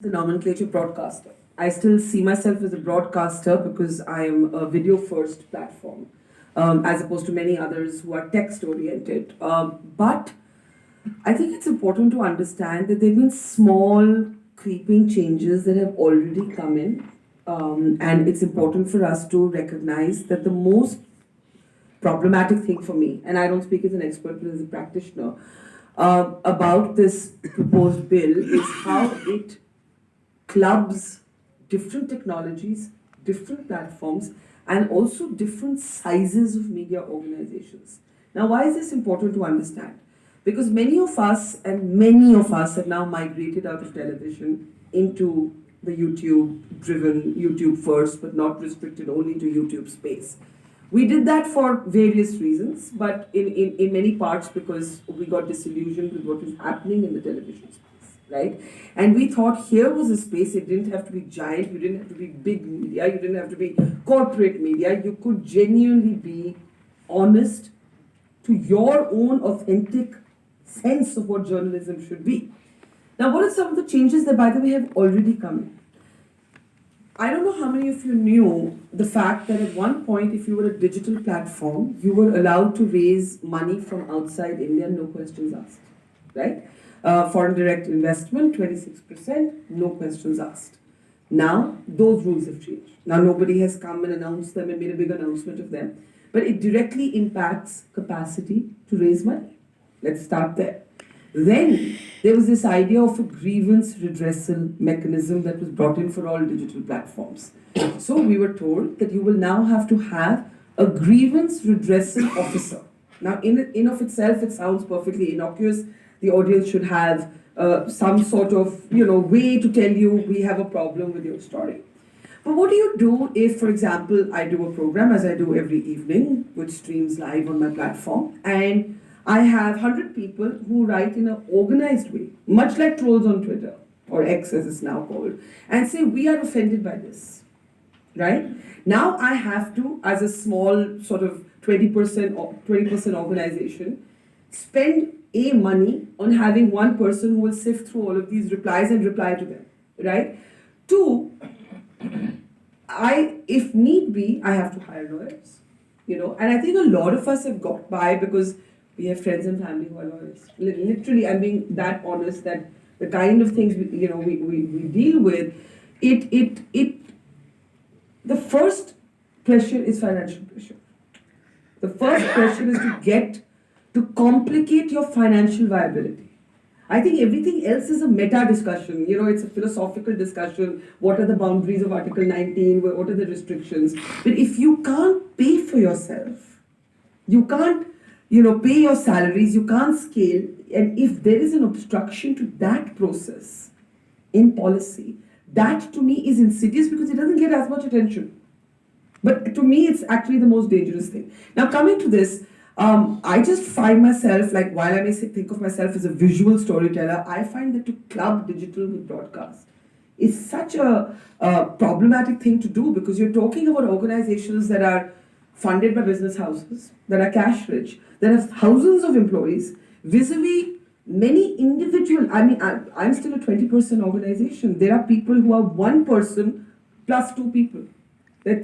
The nomenclature broadcaster. I still see myself as a broadcaster because I am a video first platform, as opposed to many others who are text oriented. But I think it's important to understand that there have been small creeping changes that have already come in. And it's important for us to recognize that the most problematic thing for me, and I don't speak as an expert but as a practitioner, about this proposed bill is how it clubs different technologies, different platforms, and also different sizes of media organizations. Now, why is this important to understand? Because many of us have now migrated out of television into the YouTube driven, YouTube first, but not restricted only to YouTube space. We did that for various reasons, but in many parts because we got disillusioned with what was happening in the television space, right? And we thought here was a space, it didn't have to be giant, you didn't have to be big media, you didn't have to be corporate media, you could genuinely be honest to your own authentic sense of what journalism should be. Now, what are some of the changes that, by the way, have already come in? I don't know how many of you knew the fact that at one point, if you were a digital platform, you were allowed to raise money from outside India, no questions asked, right? Foreign direct investment, 26%, no questions asked. Now, those rules have changed. Now, nobody has come and announced them and made a big announcement of them, but it directly impacts capacity to raise money. Let's start there. Then there was this idea of a grievance redressal mechanism that was brought in for all digital platforms. So we were told that you will now have to have a grievance redressal officer. Now, in of itself, it sounds perfectly innocuous. The audience should have some sort of way to tell you we have a problem with your story. But what do you do if, for example, I do a program as I do every evening, which streams live on my platform, and I have 100 people who write in an organized way, much like trolls on Twitter, or X as it's now called, and say, we are offended by this, right? Now I have to, as a small sort of 20% organization, spend money on having one person who will sift through all of these replies and reply to them, right? Two, if need be, I have to hire lawyers, and I think a lot of us have got by because we have friends and family who are lawyers. Literally, I'm being that honest that the kind of things we deal with, the first pressure is financial pressure. The first pressure is to complicate your financial viability. I think everything else is a meta discussion. It's a philosophical discussion. What are the boundaries of Article 19? What are the restrictions? But if you can't pay for yourself, you can't pay your salaries, you can't scale, and if there is an obstruction to that process in policy, that to me is insidious because it doesn't get as much attention. But to me, it's actually the most dangerous thing. Now, coming to this, I just find myself, like, while I may think of myself as a visual storyteller, I find that to club digital with broadcast is such a problematic thing to do because you're talking about organizations that are funded by business houses, that are cash rich, that have thousands of employees, vis-a-vis many individual, I'm still a 20-person organization. There are people who are one person plus two people.